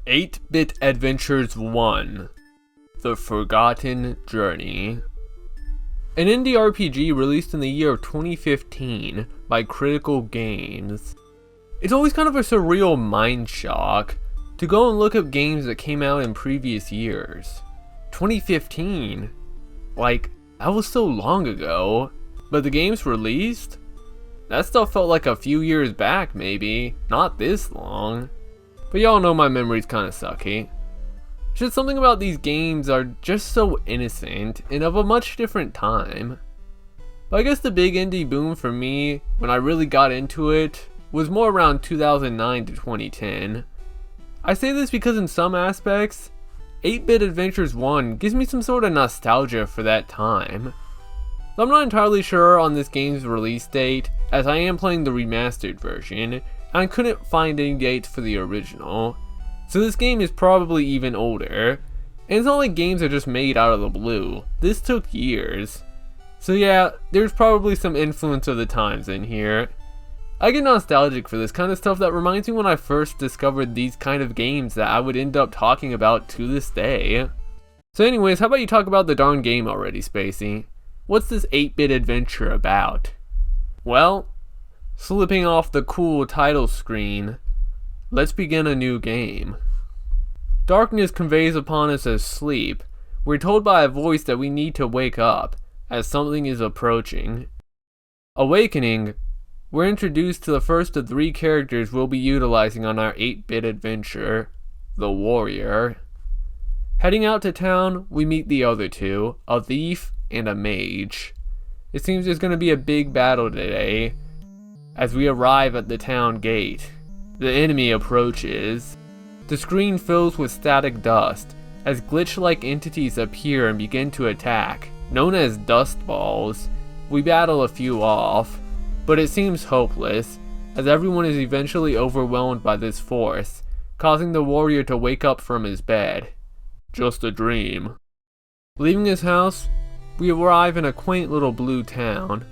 8-Bit Adventures 1: The Forgotten Journey. An indie RPG released in the year of 2015 by Critical Games. It's always kind of a surreal mind shock to go and look up games that came out in previous years. 2015? Like, that was so long ago. But the games released? That stuff felt like a few years back maybe, not this long. But y'all know my memory's kinda sucky. Just something about these games are just so innocent and of a much different time. But I guess the big indie boom for me, when I really got into it, was more around 2009 to 2010. I say this because in some aspects, 8-Bit Adventures 1 gives me some sort of nostalgia for that time. I'm not entirely sure on this game's release date, as I am playing the remastered version, and I couldn't find any dates for the original. So this game is probably even older, and it's not like games are just made out of the blue. This took years. So yeah, there's probably some influence of the times in here. I get nostalgic for this kind of stuff that reminds me when I first discovered these kind of games that I would end up talking about to this day. So anyways, how about you talk about the darn game already, Spacey? What's this 8-bit adventure about? Well, slipping off the cool title screen, let's begin a new game. Darkness conveys upon us as sleep. We're told by a voice that we need to wake up, as something is approaching. Awakening, we're introduced to the first of 3 characters we'll be utilizing on our 8-bit adventure, the warrior. Heading out to town, we meet the other 2, a thief and a mage. It seems there's going to be a big battle today, as we arrive at the town gate. The enemy approaches. The screen fills with static dust, as glitch-like entities appear and begin to attack, known as dust balls. We battle a few off, but it seems hopeless, as everyone is eventually overwhelmed by this force, causing the warrior to wake up from his bed. Just a dream. Leaving his house, we arrive in a quaint little blue town.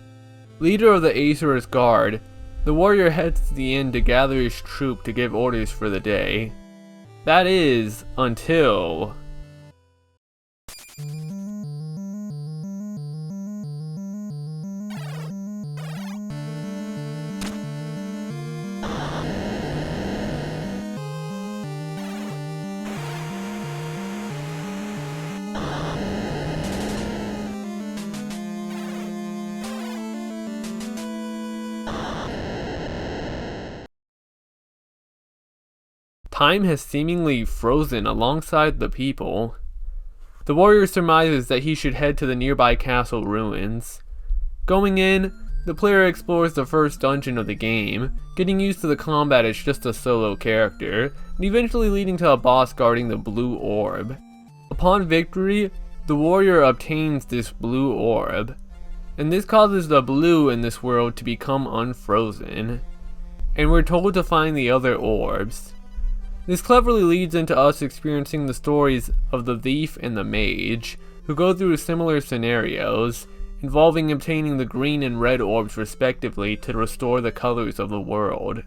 Leader of the Acer's Guard, the warrior heads to the inn to gather his troop to give orders for the day. That is, until... Time has seemingly frozen alongside the people. The warrior surmises that he should head to the nearby castle ruins. Going in, the player explores the first dungeon of the game, getting used to the combat as just a solo character, and eventually leading to a boss guarding the blue orb. Upon victory, the warrior obtains this blue orb, and this causes the blue in this world to become unfrozen. And we're told to find the other orbs. This cleverly leads into us experiencing the stories of the thief and the mage, who go through similar scenarios, involving obtaining the green and red orbs respectively to restore the colors of the world.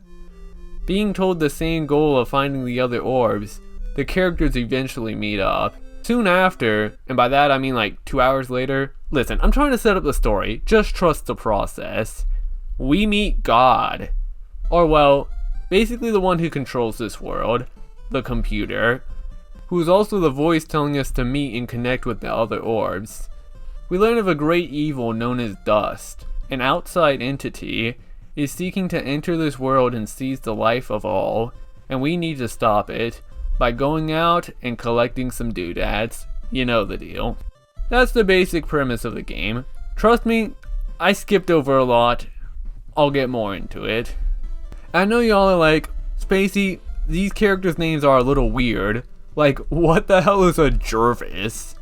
Being told the same goal of finding the other orbs, the characters eventually meet up. Soon after, and by that I mean like 2 hours later, listen, I'm trying to set up the story, just trust the process. We meet God. Or well, basically the one who controls this world, the computer, who is also the voice telling us to meet and connect with the other orbs. We learn of a great evil known as Dust, an outside entity, is seeking to enter this world and seize the life of all, and we need to stop it by going out and collecting some doodads. You know the deal. That's the basic premise of the game. Trust me, I skipped over a lot. I'll get more into it. I know y'all are like, Spacey, these characters' names are a little weird. Like, what the hell is a Jervis?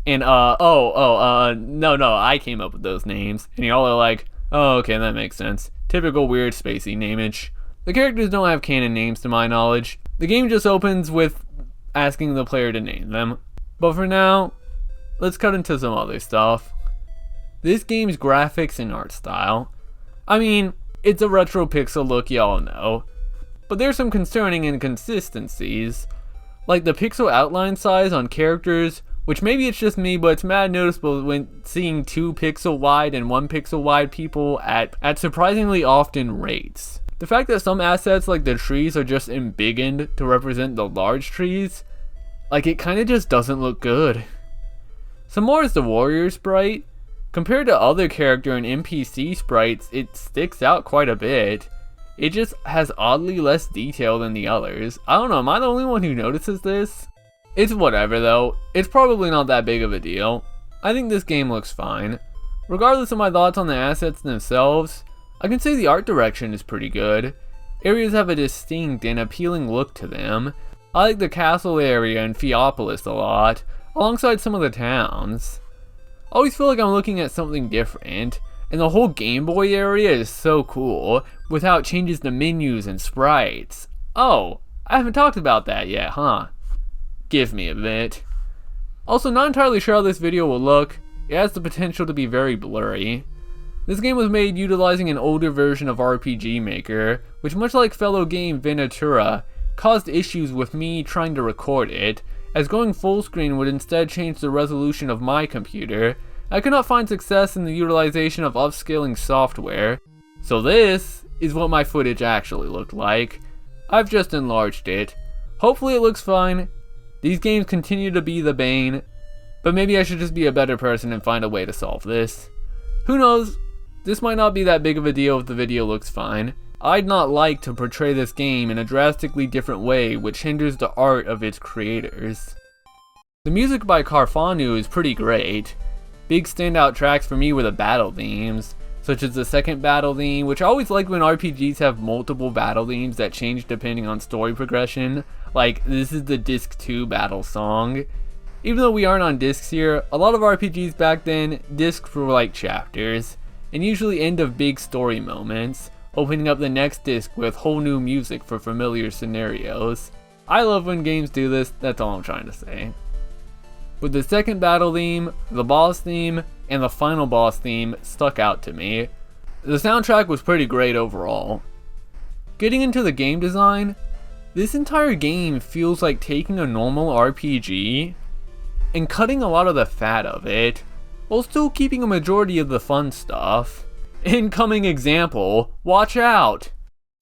And, no, I came up with those names. And y'all are like, oh, okay, that makes sense. Typical weird Spacey nameage. The characters don't have canon names to my knowledge. The game just opens with asking the player to name them. But for now, let's cut into some other stuff. This game's graphics and art style. I mean, it's a retro pixel look, y'all know. But there's some concerning inconsistencies. Like the pixel outline size on characters, which maybe it's just me, but it's mad noticeable when seeing 2 pixel wide and 1 pixel wide people at surprisingly often rates. The fact that some assets like the trees are just embiggened to represent the large trees, like it kinda just doesn't look good. Some more is the warrior sprite. Compared to other character and NPC sprites, it sticks out quite a bit. It just has oddly less detail than the others. I don't know, am I the only one who notices this? It's whatever though, it's probably not that big of a deal. I think this game looks fine. Regardless of my thoughts on the assets themselves, I can say the art direction is pretty good. Areas have a distinct and appealing look to them. I like the castle area in Theopolis a lot, alongside some of the towns. I always feel like I'm looking at something different, and the whole Game Boy area is so cool, with how it changes the menus and sprites. Oh, I haven't talked about that yet, huh? Give me a bit. Also, not entirely sure how this video will look. It has the potential to be very blurry. This game was made utilizing an older version of RPG Maker, which much like fellow game Venatura, caused issues with me trying to record it, as going full screen would instead change the resolution of my computer. I could not find success in the utilization of upscaling software, so this is what my footage actually looked like. I've just enlarged it. Hopefully it looks fine. These games continue to be the bane, but maybe I should just be a better person and find a way to solve this. Who knows? This might not be that big of a deal if the video looks fine. I'd not like to portray this game in a drastically different way which hinders the art of its creators. The music by Carfanu is pretty great. Big standout tracks for me were the battle themes, such as the second battle theme, which I always like when RPGs have multiple battle themes that change depending on story progression. Like, this is the Disc 2 battle song. Even though we aren't on discs here, a lot of RPGs back then, discs were like chapters, and usually end of big story moments, opening up the next disc with whole new music for familiar scenarios. I love when games do this, that's all I'm trying to say. With the second battle theme, the boss theme, and the final boss theme stuck out to me. The soundtrack was pretty great overall. Getting into the game design, this entire game feels like taking a normal RPG and cutting a lot of the fat of it, while still keeping a majority of the fun stuff. Incoming example, watch out!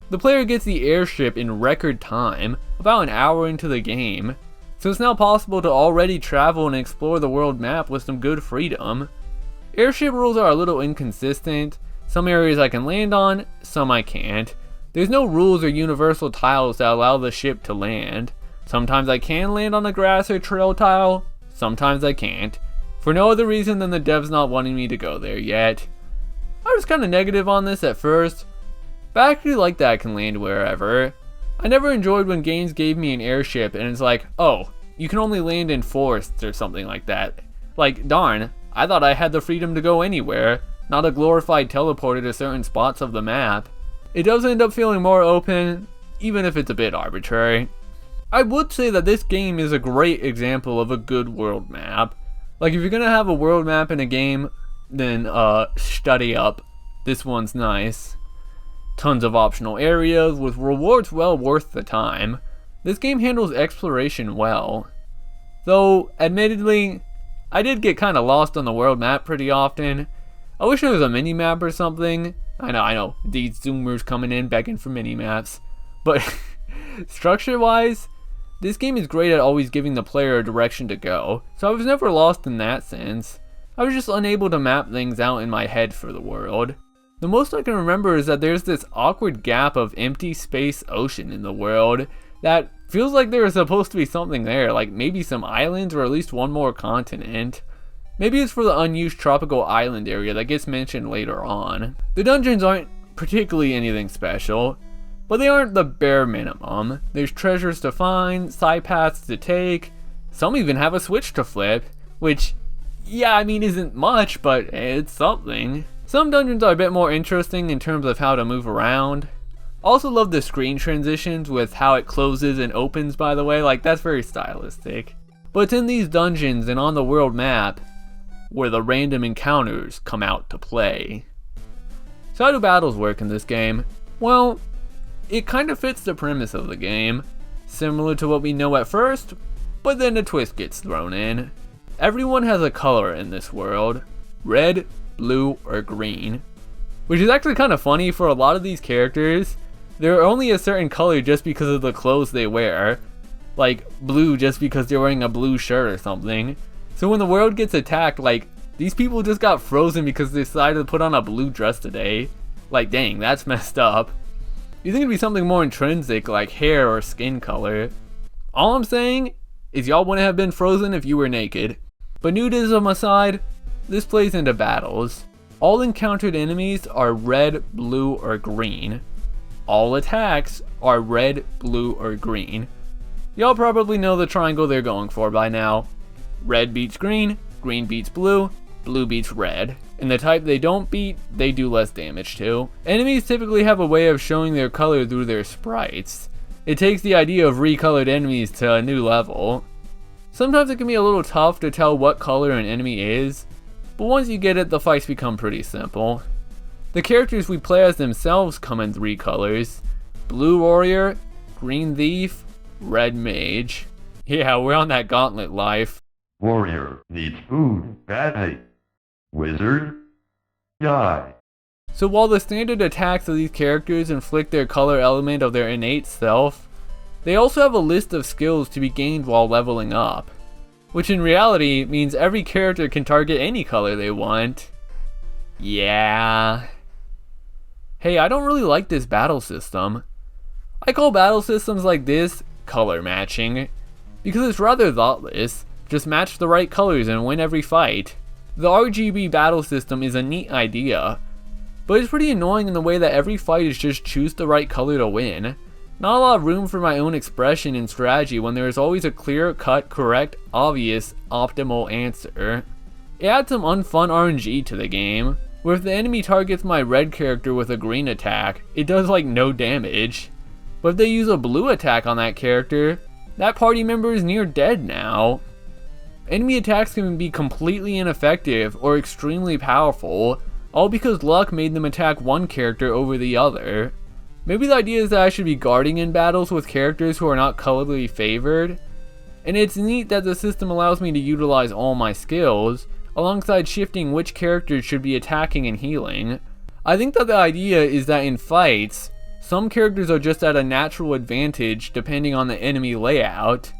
The player gets the airship in record time, about an hour into the game, so it's now possible to already travel and explore the world map with some good freedom. Airship rules are a little inconsistent. Some areas I can land on, some I can't. There's no rules or universal tiles that allow the ship to land. Sometimes I can land on a grass or trail tile, sometimes I can't, for no other reason than the devs not wanting me to go there yet. I was kinda negative on this at first, but I actually like that I can land wherever. I never enjoyed when games gave me an airship and it's like, oh, you can only land in forests or something like that. Like, darn, I thought I had the freedom to go anywhere, not a glorified teleporter to certain spots of the map. It does end up feeling more open, even if it's a bit arbitrary. I would say that this game is a great example of a good world map. Like, if you're gonna have a world map in a game, then study up. This one's nice. Tons of optional areas with rewards well worth the time. This game handles exploration well. Though, admittedly, I did get kinda lost on the world map pretty often. I wish there was a mini-map or something. I know, these zoomers coming in begging for mini-maps. But, structure-wise, this game is great at always giving the player a direction to go, so I was never lost in that sense. I was just unable to map things out in my head for the world. The most I can remember is that there's this awkward gap of empty space ocean in the world that feels like there was supposed to be something there, like maybe some islands or at least one more continent. Maybe it's for the unused tropical island area that gets mentioned later on. The dungeons aren't particularly anything special, but they aren't the bare minimum. There's treasures to find, side paths to take, some even have a switch to flip, which, yeah, I mean isn't much, but it's something. Some dungeons are a bit more interesting in terms of how to move around. Also love the screen transitions with how it closes and opens, by the way, like that's very stylistic. But it's in these dungeons and on the world map where the random encounters come out to play. So how do battles work in this game? Well, it kind of fits the premise of the game. similar to what we know at first, but then a twist gets thrown in. Everyone has a color in this world, red, blue, or green. Which is actually kind of funny. For a lot of these characters, they're only a certain color just because of the clothes they wear. Like blue just because they're wearing a blue shirt or something. So when the world gets attacked, like, these people just got frozen because they decided to put on a blue dress today. Like, dang, that's messed up. You think it'd be something more intrinsic, like hair or skin color. All I'm saying is y'all wouldn't have been frozen if you were naked. But nudism aside, this plays into battles. All encountered enemies are red, blue, or green. All attacks are red, blue, or green. Y'all probably know the triangle they're going for by now. Red beats green, green beats blue, blue beats red. And the type they don't beat, they do less damage to. Enemies typically have a way of showing their color through their sprites. It takes the idea of recolored enemies to a new level. Sometimes it can be a little tough to tell what color an enemy is, but once you get it, the fights become pretty simple. The characters we play as themselves come in 3 colors: blue warrior, green thief, red mage. Yeah, we're on that gauntlet life. Warrior needs food badly. Wizard, die. So while the standard attacks of these characters inflict their color element of their innate self, they also have a list of skills to be gained while leveling up. Which in reality means every character can target any color they want. Yeah. Hey, I don't really like this battle system. I call battle systems like this color matching, because it's rather thoughtless. Just match the right colors and win every fight. The RGB battle system is a neat idea, but it's pretty annoying in the way that every fight is just choose the right color to win. Not a lot of room for my own expression and strategy when there is always a clear-cut, correct, obvious, optimal answer. It adds some unfun RNG to the game, where if the enemy targets my red character with a green attack, it does like no damage. But if they use a blue attack on that character, that party member is near dead now. Enemy attacks can be completely ineffective or extremely powerful, all because luck made them attack one character over the other. Maybe the idea is that I should be guarding in battles with characters who are not colorly favored, and it's neat that the system allows me to utilize all my skills, alongside shifting which characters should be attacking and healing. I think that the idea is that in fights, some characters are just at a natural advantage depending on the enemy layout.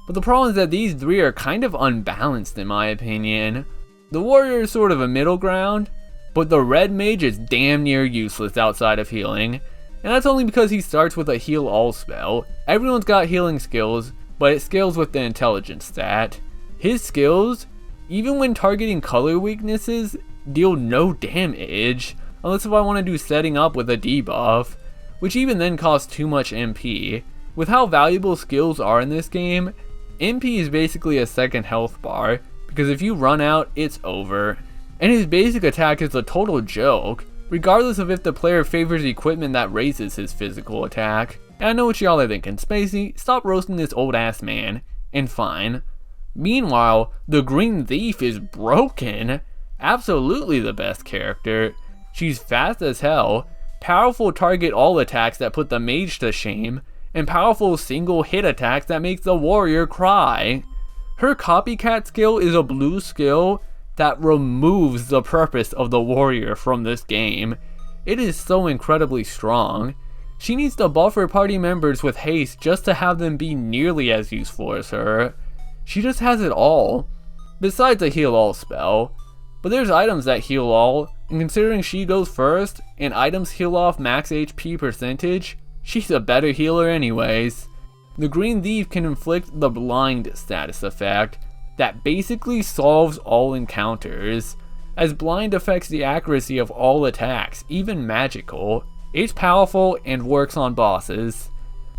But the problem is that these 3 are kind of unbalanced in my opinion. The warrior is sort of a middle ground, but the red mage is damn near useless outside of healing. And that's only because he starts with a heal all spell. Everyone's got healing skills, but it scales with the intelligence stat. His skills, even when targeting color weaknesses, deal no damage, unless if I want to do setting up with a debuff, which even then costs too much MP. With how valuable skills are in this game, MP is basically a second health bar, because if you run out, it's over. And his basic attack is a total joke, regardless of if the player favors equipment that raises his physical attack. And I know what y'all are thinking, Spacey, stop roasting this old ass man, and fine. Meanwhile, the Green Thief is broken. Absolutely the best character. She's fast as hell, powerful target all attacks that put the mage to shame, and powerful single hit attacks that makes the warrior cry. Her copycat skill is a blue skill that removes the purpose of the warrior from this game. It is so incredibly strong. She needs to buff her party members with haste just to have them be nearly as useful as her. She just has it all, besides a heal all spell. But there's items that heal all, and considering she goes first, and items heal off max HP percentage, she's a better healer anyways. The Green Thief can inflict the blind status effect, that basically solves all encounters, as blind affects the accuracy of all attacks, even magical. It's powerful and works on bosses.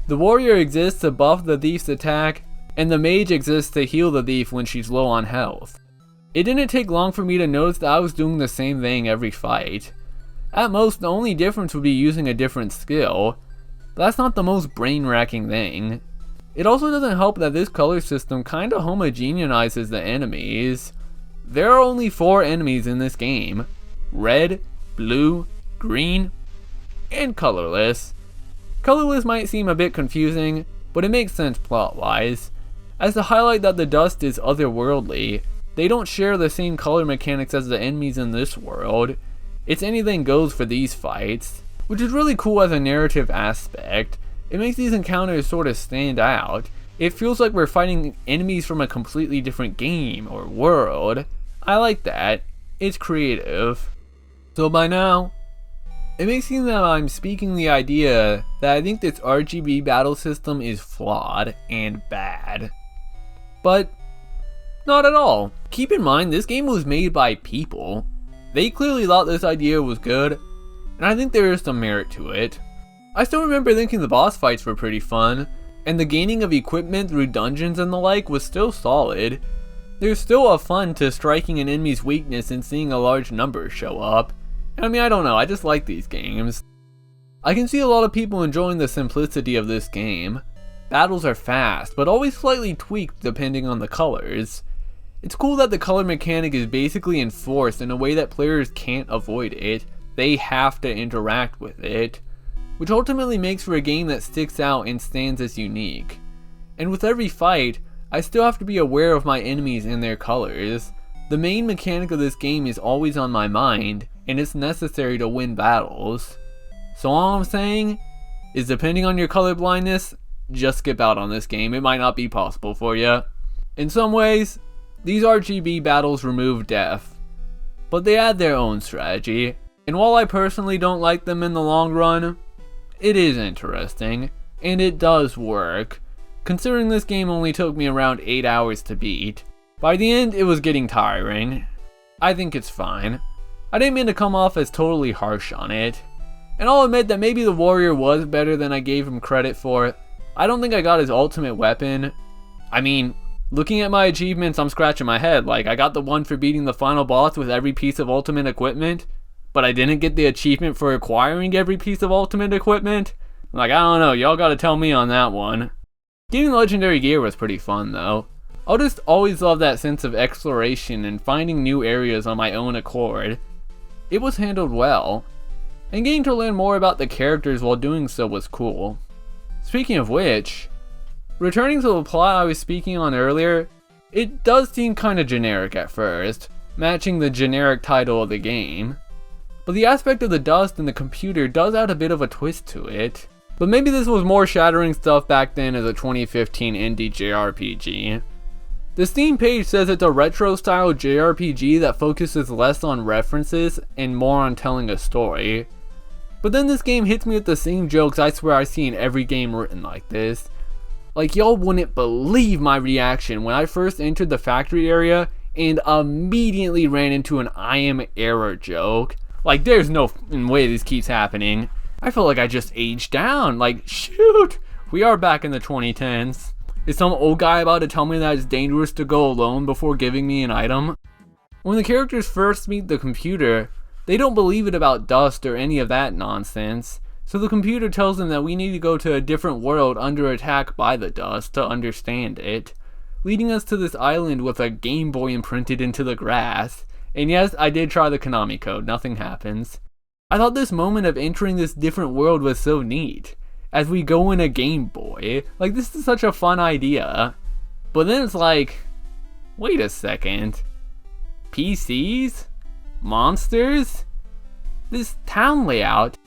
The warrior exists to buff the thief's attack, and the mage exists to heal the thief when she's low on health. It didn't take long for me to notice that I was doing the same thing every fight. At most, the only difference would be using a different skill, but that's not the most brain-racking thing. It also doesn't help that this color system kinda homogenizes the enemies. There are only 4 enemies in this game: red, blue, green, and colorless. Colorless might seem a bit confusing, but it makes sense plot-wise. As to highlight that the dust is otherworldly, they don't share the same color mechanics as the enemies in this world. It's anything goes for these fights, which is really cool as a narrative aspect. It makes these encounters sort of stand out. It feels like we're fighting enemies from a completely different game or world. I like that. It's creative. So by now, it may seem that I'm speaking the idea that I think this RGB battle system is flawed and bad. But not at all. Keep in mind, this game was made by people. They clearly thought this idea was good, and I think there is some merit to it. I still remember thinking the boss fights were pretty fun, and the gaining of equipment through dungeons and the like was still solid. There's still a fun to striking an enemy's weakness and seeing a large number show up. I mean, I don't know, I just like these games. I can see a lot of people enjoying the simplicity of this game. Battles are fast, but always slightly tweaked depending on the colors. It's cool that the color mechanic is basically enforced in a way that players can't avoid it. They have to interact with it, which ultimately makes for a game that sticks out and stands as unique. And with every fight, I still have to be aware of my enemies and their colors. The main mechanic of this game is always on my mind, and it's necessary to win battles. So all I'm saying is, depending on your color blindness, just skip out on this game. It might not be possible for you. In some ways, these RGB battles remove death, but they add their own strategy. And while I personally don't like them in the long run, it is interesting, and it does work, considering this game only took me around 8 hours to beat. By the end, it was getting tiring. I think it's fine. I didn't mean to come off as totally harsh on it. And I'll admit that maybe the warrior was better than I gave him credit for. I don't think I got his ultimate weapon. I mean, looking at my achievements, I'm scratching my head. Like, I got the one for beating the final boss with every piece of ultimate equipment, but I didn't get the achievement for acquiring every piece of ultimate equipment. Like, I don't know, y'all gotta tell me on that one. Getting legendary gear was pretty fun though. I'll just always love that sense of exploration and finding new areas on my own accord. It was handled well, and getting to learn more about the characters while doing so was cool. Speaking of which, returning to the plot I was speaking on earlier, it does seem kinda generic at first, matching the generic title of the game. But the aspect of the dust and the computer does add a bit of a twist to it. But maybe this was more shattering stuff back then as a 2015 indie JRPG. The Steam page says it's a retro-style JRPG that focuses less on references and more on telling a story. But then this game hits me with the same jokes I swear I see in every game written like this. Like, y'all wouldn't believe my reaction when I first entered the factory area and immediately ran into an I am error joke. Like, there's no way this keeps happening. I feel like I just aged down. Like, shoot, we are back in the 2010s. Is some old guy about to tell me that it's dangerous to go alone before giving me an item? When the characters first meet the computer, they don't believe it about dust or any of that nonsense. So the computer tells them that we need to go to a different world under attack by the dust to understand it, leading us to this island with a Game Boy imprinted into the grass. And yes, I did try the Konami code, nothing happens. I thought this moment of entering this different world was so neat, as we go in a Game Boy. Like, this is such a fun idea. But then it's like, wait a second. PCs? Monsters? This town layout?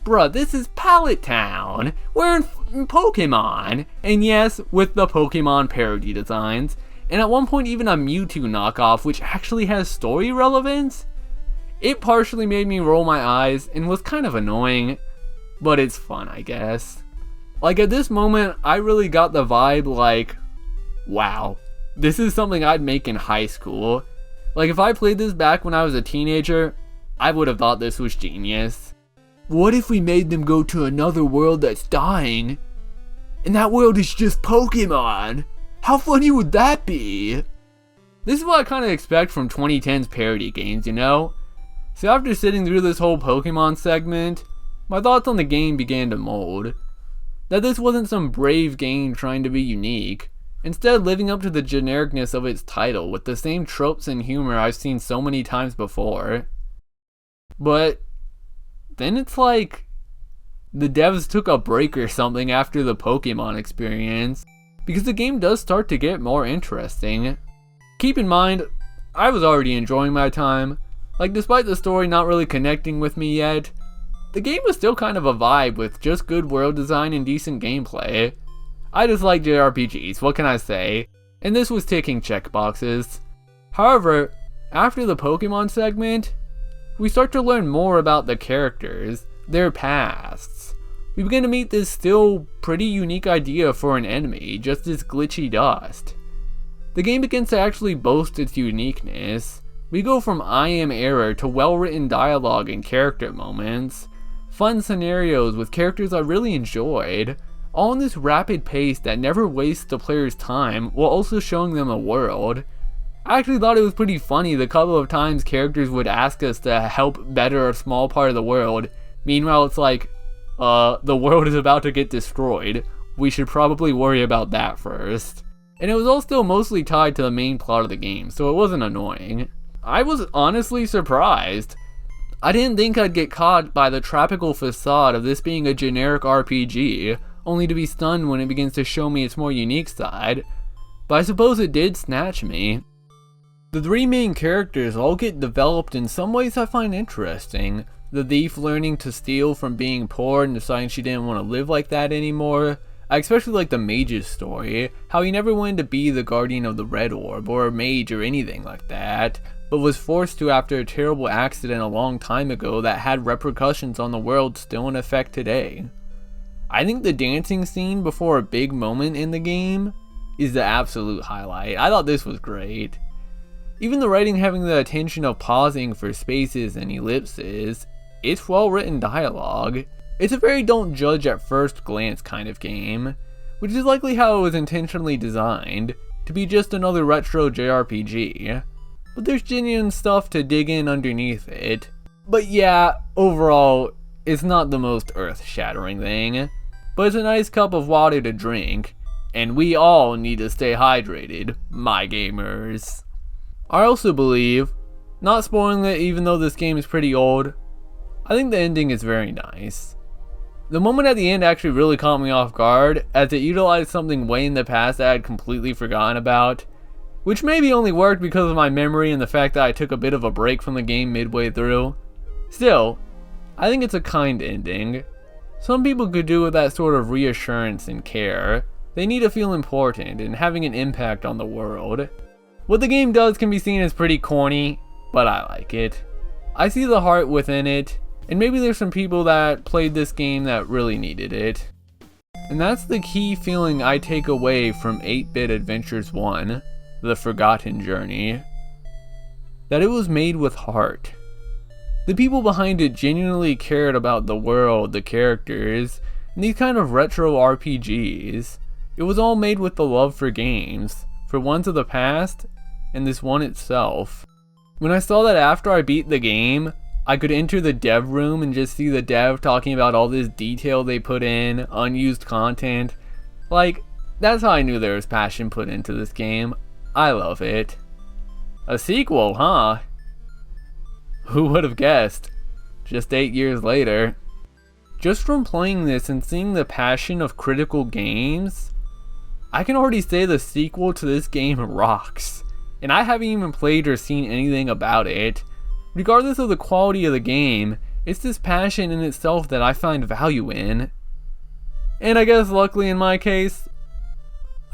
Bruh, this is Pallet Town. We're in Pokemon. And yes, with the Pokemon parody designs. And at one point even a Mewtwo knockoff, which actually has story relevance. It partially made me roll my eyes and was kind of annoying, but it's fun, I guess. Like, at this moment, I really got the vibe like, wow, this is something I'd make in high school. Like, if I played this back when I was a teenager, I would have thought this was genius. What if we made them go to another world that's dying, and that world is just Pokemon? How funny would that be? This is what I kind of expect from 2010's parody games, you know? So after sitting through this whole Pokemon segment, my thoughts on the game began to mold. That this wasn't some brave game trying to be unique, instead living up to the genericness of its title with the same tropes and humor I've seen so many times before. But then it's like, the devs took a break or something after the Pokemon experience, because the game does start to get more interesting. Keep in mind, I was already enjoying my time. Like, despite the story not really connecting with me yet, the game was still kind of a vibe with just good world design and decent gameplay. I just like JRPGs, what can I say? And this was ticking checkboxes. However, after the Pokemon segment, we start to learn more about the characters, their pasts. We begin to meet this still pretty unique idea for an enemy, just this glitchy dust. The game begins to actually boast its uniqueness. We go from I am error to well-written dialogue and character moments, fun scenarios with characters I really enjoyed, all in this rapid pace that never wastes the player's time while also showing them a world. I actually thought it was pretty funny the couple of times characters would ask us to help better a small part of the world. Meanwhile, it's like, the world is about to get destroyed. We should probably worry about that first. And it was all still mostly tied to the main plot of the game, so it wasn't annoying. I was honestly surprised. I didn't think I'd get caught by the tropical facade of this being a generic RPG, only to be stunned when it begins to show me its more unique side. But I suppose it did snatch me. The three main characters all get developed in some ways I find interesting. The thief learning to steal from being poor and deciding she didn't want to live like that anymore. I especially like the mage's story, how he never wanted to be the guardian of the red orb or a mage or anything like that, but was forced to after a terrible accident a long time ago that had repercussions on the world still in effect today. I think the dancing scene before a big moment in the game is the absolute highlight. I thought this was great. Even the writing having the attention of pausing for spaces and ellipses, it's well written dialogue. It's a very don't judge at first glance kind of game, which is likely how it was intentionally designed, to be just another retro JRPG. But there's genuine stuff to dig in underneath it. But yeah, overall, it's not the most earth-shattering thing, but it's a nice cup of water to drink, and we all need to stay hydrated, my gamers. I also believe, not spoiling it even though this game is pretty old, I think the ending is very nice. The moment at the end actually really caught me off guard, as it utilized something way in the past that I had completely forgotten about, which maybe only worked because of my memory and the fact that I took a bit of a break from the game midway through. Still, I think it's a kind ending. Some people could do with that sort of reassurance and care. They need to feel important and having an impact on the world. What the game does can be seen as pretty corny, but I like it. I see the heart within it, and maybe there's some people that played this game that really needed it. And that's the key feeling I take away from 8-Bit Adventures 1, The Forgotten Journey. That it was made with heart. The people behind it genuinely cared about the world, the characters, and these kind of retro RPGs. It was all made with the love for games, for ones of the past, and this one itself. When I saw that after I beat the game, I could enter the dev room and just see the dev talking about all this detail they put in, unused content. Like, that's how I knew there was passion put into this game. I love it. A sequel, huh? Who would have guessed? Just 8 years later. Just from playing this and seeing the passion of critical games, I can already say the sequel to this game rocks. And I haven't even played or seen anything about it. Regardless of the quality of the game, it's this passion in itself that I find value in. And I guess luckily in my case,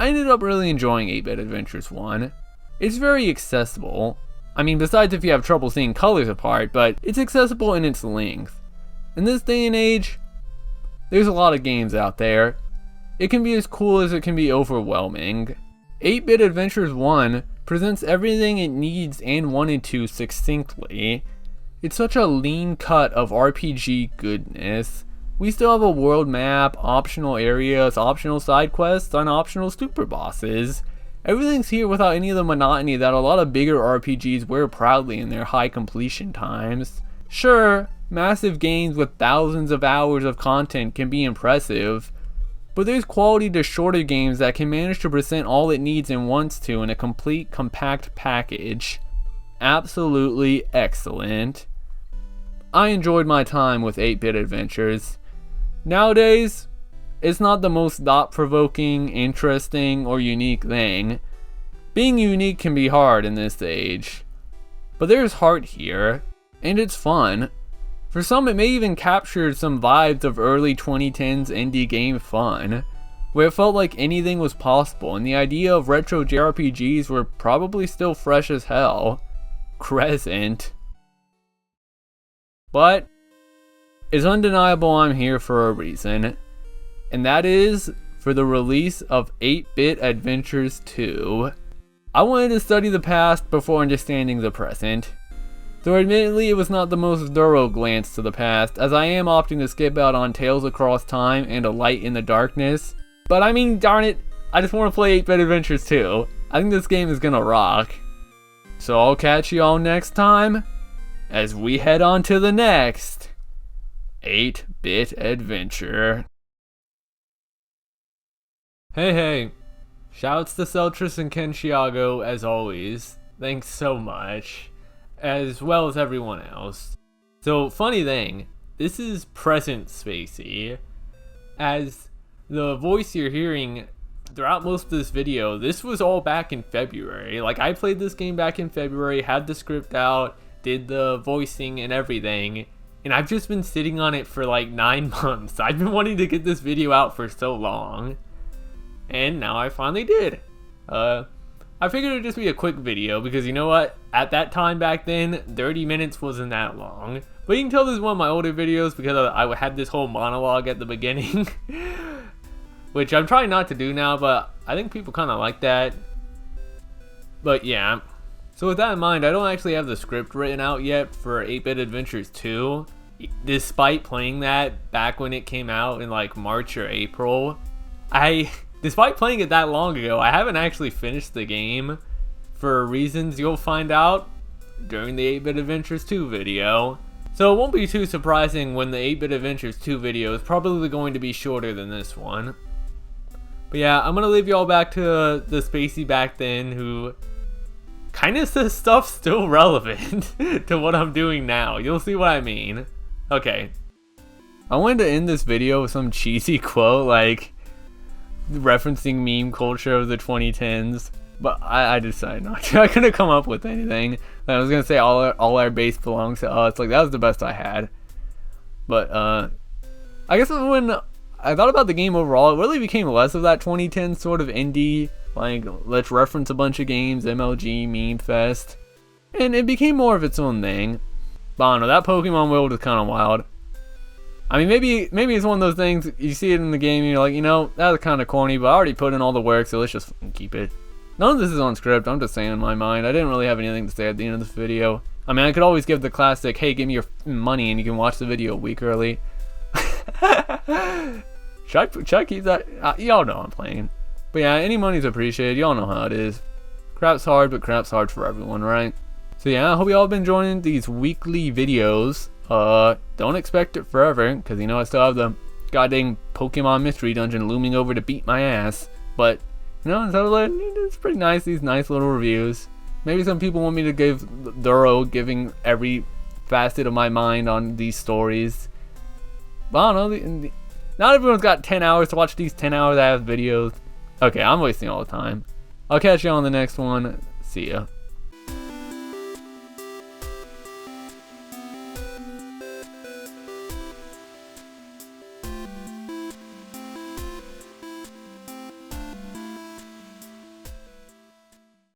I ended up really enjoying 8-Bit Adventures 1. It's very accessible. I mean, besides if you have trouble seeing colors apart, but it's accessible in its length. In this day and age, there's a lot of games out there. It can be as cool as it can be overwhelming. 8-Bit Adventures 1 presents everything it needs and wanted to succinctly. It's such a lean cut of RPG goodness. We still have a world map, optional areas, optional side quests, and optional super bosses. Everything's here without any of the monotony that a lot of bigger RPGs wear proudly in their high completion times. Sure, massive games with thousands of hours of content can be impressive, but there's quality to shorter games that can manage to present all it needs and wants to in a complete, compact package. Absolutely excellent. I enjoyed my time with 8-Bit Adventures. Nowadays, it's not the most thought-provoking, interesting, or unique thing. Being unique can be hard in this age. But there's heart here, and it's fun. For some, it may even capture some vibes of early 2010s indie game fun, where it felt like anything was possible, and the idea of retro JRPGs were probably still fresh as hell. Crescent. But it's undeniable I'm here for a reason, and that is for the release of 8-Bit Adventures 2. I wanted to study the past before understanding the present. Though admittedly it was not the most thorough glance to the past, as I am opting to skip out on Tales Across Time and A Light in the Darkness. But I mean, darn it, I just want to play 8-Bit Adventures 2. I think this game is gonna rock. So I'll catch you all next time, as we head on to the next 8-Bit Adventure. Hey. Shouts to Celtris and Ken Chiago as always. Thanks so much. As well as everyone else. So, funny thing, this is present Spacey. As the voice you're hearing throughout most of this video, this was all back in February. Like, I played this game back in February, had the script out, did the voicing and everything, and I've just been sitting on it for like 9 months. I've been wanting to get this video out for so long. And now I finally did. I figured it'd just be a quick video because you know what? At that time back then, 30 minutes wasn't that long. But you can tell this is one of my older videos because I had this whole monologue at the beginning. Which I'm trying not to do now, but I think people kind of like that. But yeah. So with that in mind, I don't actually have the script written out yet for 8-Bit Adventures 2. Despite playing that back when it came out in like March or April. Despite playing it that long ago, I haven't actually finished the game for reasons you'll find out during the 8-Bit Adventures 2 video. So it won't be too surprising when the 8-Bit Adventures 2 video is probably going to be shorter than this one. But yeah, I'm going to leave y'all back to the Spacey back then who kind of says stuff still relevant to what I'm doing now. You'll see what I mean. Okay. I wanted to end this video with some cheesy quote like referencing meme culture of the 2010s, but I decided not to. I couldn't come up with anything. I was gonna say all our base belongs to us. Like, that was the best I had. But I guess when I thought about the game overall, it really became less of that 2010 sort of indie, like, let's reference a bunch of games, MLG, meme fest, and it became more of its own thing. But I don't know, that Pokemon world is kind of wild. I mean, maybe it's one of those things, you see it in the game and you're like, you know, that was kind of corny, but I already put in all the work, so let's just keep it. None of this is on script, I'm just saying in my mind. I didn't really have anything to say at the end of this video. I mean, I could always give the classic, hey, give me your money and you can watch the video a week early. Should I keep that? Y'all know I'm playing. But yeah, any money's appreciated, y'all know how it is. Crap's hard, but crap's hard for everyone, right? So yeah, I hope y'all have been enjoying these weekly videos. Don't expect it forever, because you know I still have the goddamn Pokemon Mystery Dungeon looming over to beat my ass. But, you know, it's pretty nice, these nice little reviews. Maybe some people want me to give thorough, giving every facet of my mind on these stories. But I don't know, not everyone's got 10 hours to watch these 10 hours ass videos. Okay, I'm wasting all the time. I'll catch you on the next one. See ya.